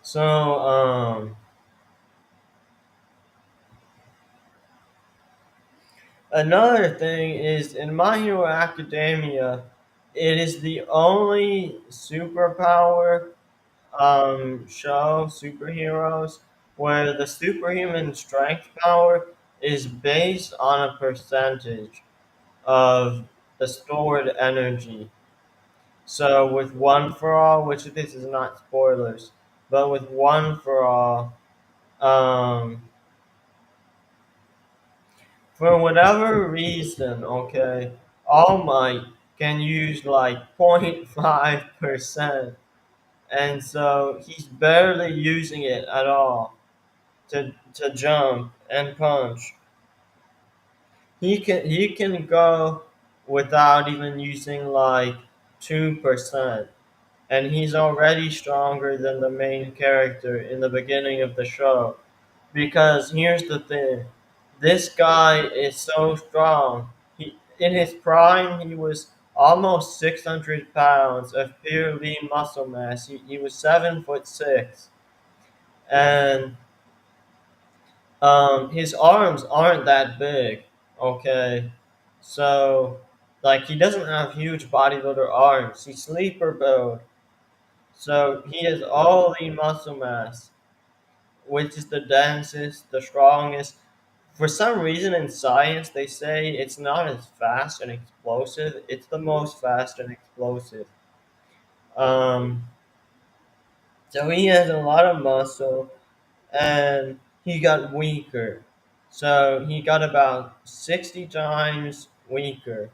So another thing is in My Hero Academia, it is the only superpower show superheroes where the superhuman strength power is based on a percentage of the stored energy. So with One for All, which this is not spoilers, but with One for All, um, for whatever reason, okay, All Might can use like 0.5%, and so he's barely using it at all to jump and punch. He can go without even using like 2%, and he's already stronger than the main character in the beginning of the show. Because here's the thing, this guy is so strong. In his prime, he was almost 600 pounds of pure lean muscle mass. He was 7'6", and his arms aren't that big. Okay, so like he doesn't have huge bodybuilder arms. He's sleeper build, so he has all the muscle mass, which is the densest, the strongest. For some reason in science, they say it's not as fast and explosive. It's the most fast and explosive. Um, so he has a lot of muscle, and he got weaker. So he got about 60 times weaker.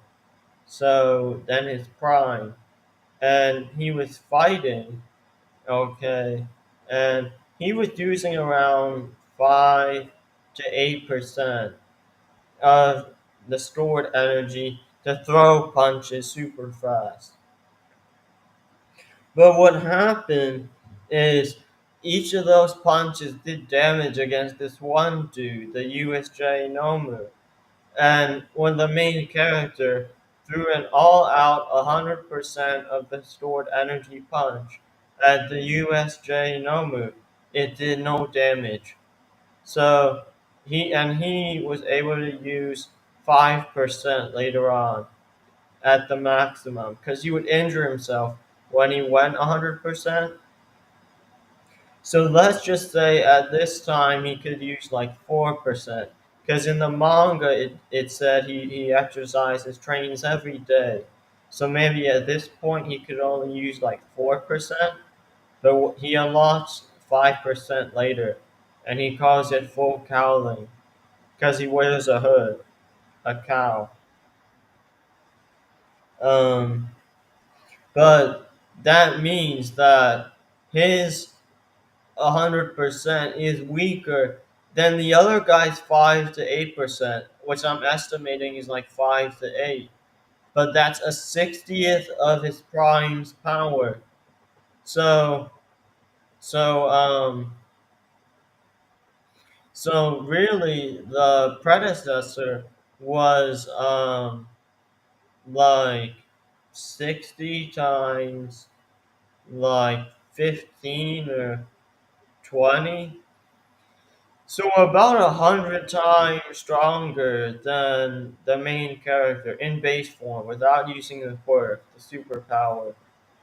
So than his prime, and he was fighting. Okay, and he was using around 5 to 8% of the stored energy to throw punches super fast. But what happened is each of those punches did damage against this one dude, the USJ Nomu. And when the main character threw an all-out 100% of the stored energy punch at the USJ Nomu, it did no damage. So he was able to use 5% later on at the maximum because he would injure himself when he went 100%. So let's just say at this time he could use like 4%. Because in the manga, it said he exercises, trains every day. So maybe at this point he could only use like 4%, but he unlocks 5% later, and he calls it full cowling because he wears a hood, a cow. Um, but that means that his 100% is weaker than the other guy's 5 to 8%, which I'm estimating is like 5 to 8. But that's a 60th of his prime's power. So, so, um, so really, the predecessor was like 60 times like 15 or 20. So about 100 times stronger than the main character in base form without using the quirk, the superpower.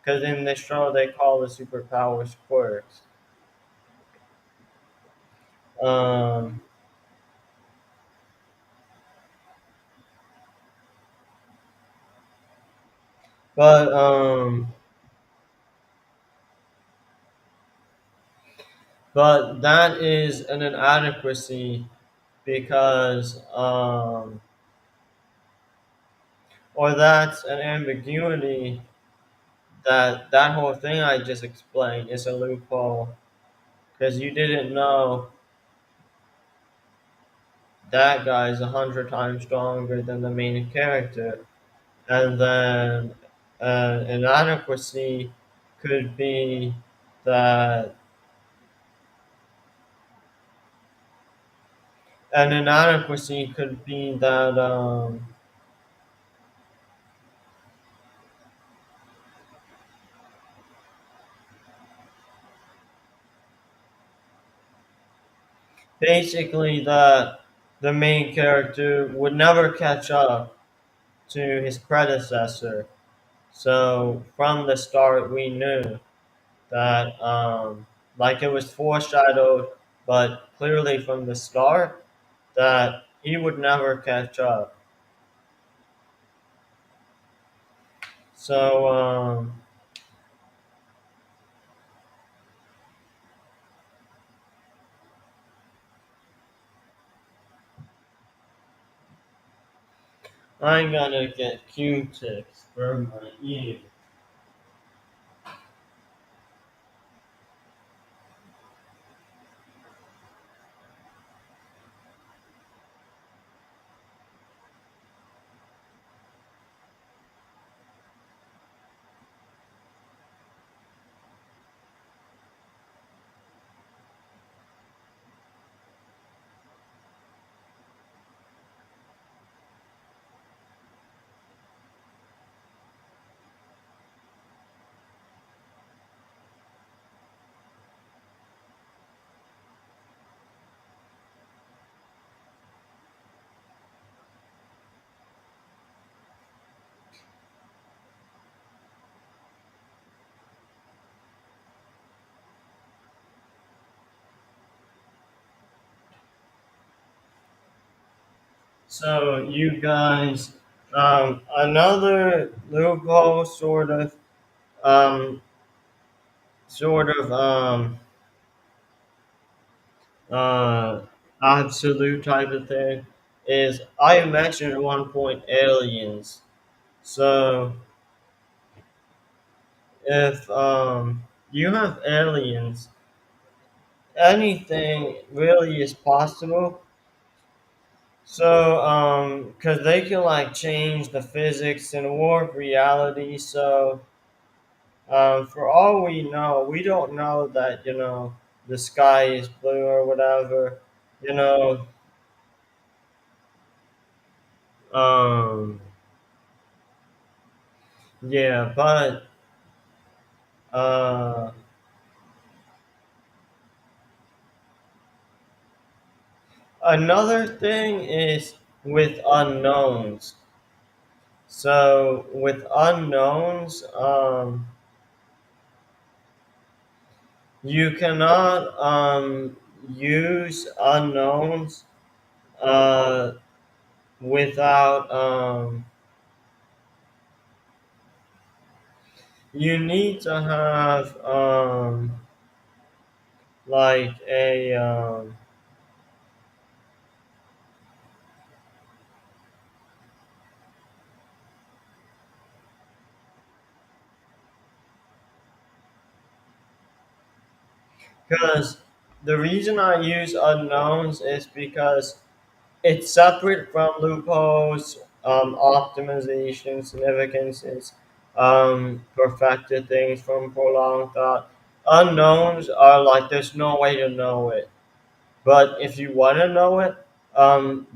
Because in this show they call the superpowers quirks. Um, but but that is an inadequacy because or that's an ambiguity that whole thing I just explained is a loophole because you didn't know that guy's 100 times stronger than the main character, and then an inadequacy could be that an inadequacy could be that basically that the main character would never catch up to his predecessor. So from the start, we knew that, like it was foreshadowed, but clearly from the start, that he would never catch up. So I'm gonna get Q-tips for my ear. So you guys, another loophole, um, sort of, uh, absolute type of thing, is I mentioned at one point aliens. So if you have aliens, anything really is possible. So, because they can like change the physics and warp reality. So, for all we know, we don't know that the sky is blue or whatever. You know, um, yeah. But uh, another thing is with unknowns. So with unknowns, you cannot use unknowns uh, without you need to have like a because the reason I use unknowns is because it's separate from loopholes, optimization, significances, perfected things from prolonged thought. Unknowns are like there's no way to know it. But if you want to know it,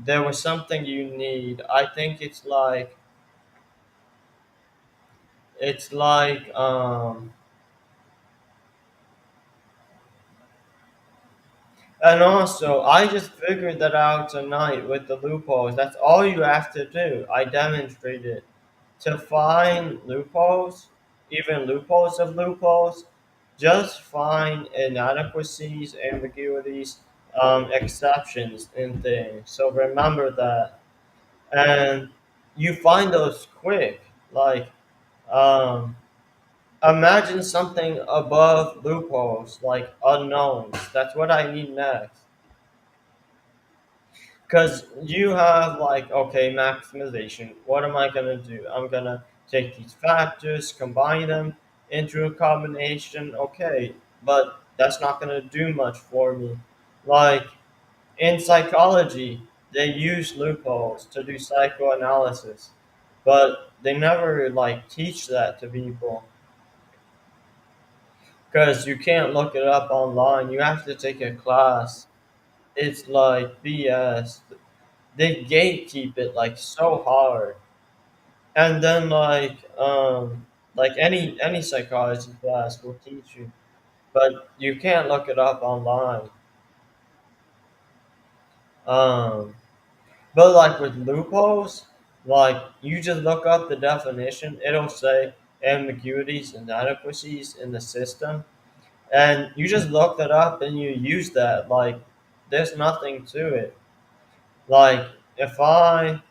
there was something you need. I think it's like and also I just figured that out tonight with the loopholes. That's all you have to do. I demonstrated to find loopholes, even loopholes of loopholes. Just find inadequacies, ambiguities, exceptions in things. So remember that. And you find those quick. Like, um, imagine something above loopholes, like unknowns. That's what I need next. Because you have, like, okay, maximization. What am I going to do? I'm going to take these factors, combine them into a combination. Okay, but that's not going to do much for me. Like, in psychology, they use loopholes to do psychoanalysis, but they never like teach that to people because you can't look it up online. You have to take a class. It's like BS. They gatekeep it like so hard, and then like any psychology class will teach you, but you can't look it up online. Um, But like with loopholes, like you just look up the definition, it'll say ambiguities and inadequacies in the system, and you just look that up and you use that. Like there's nothing to it. Like if I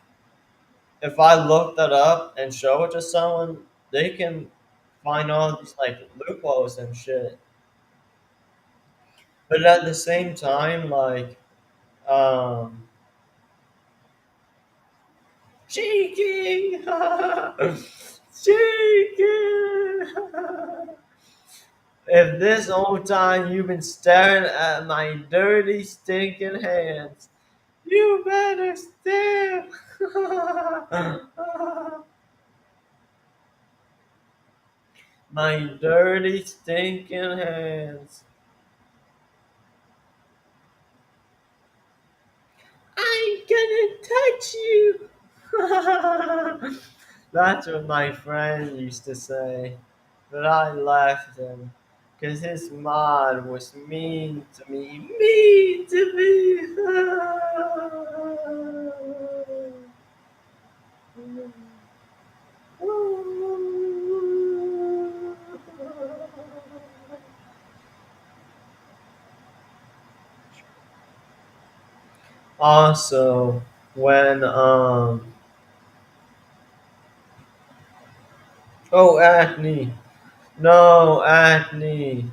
if I look that up and show it to someone, they can find all these like loopholes and shit. But at the same time, like um cheeky, cheeky. If this whole time you've been staring at my dirty, stinking hands, you better stare. My dirty, stinking hands. I'm gonna touch you. That's what my friend used to say. But I left him. Because his mom was mean to me. Mean to me. Also, when oh, acne. No, acne.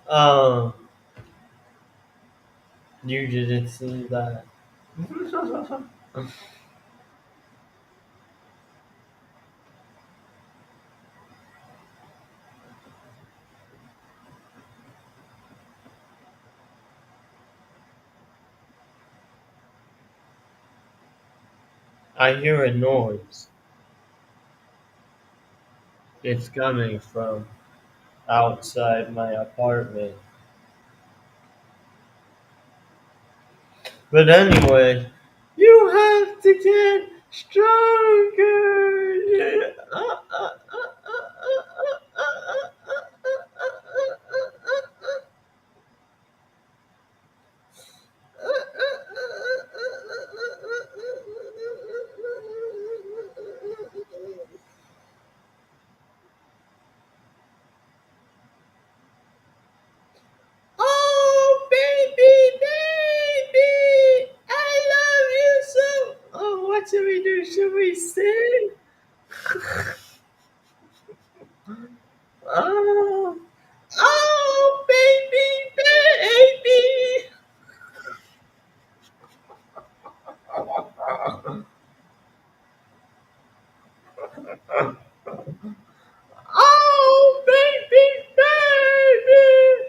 Um, you didn't see that. I hear a noise. It's coming from outside my apartment. But anyway, you have to get stronger. Yeah. should we do? Should we sing? Oh, oh, baby, baby. Oh, baby, baby.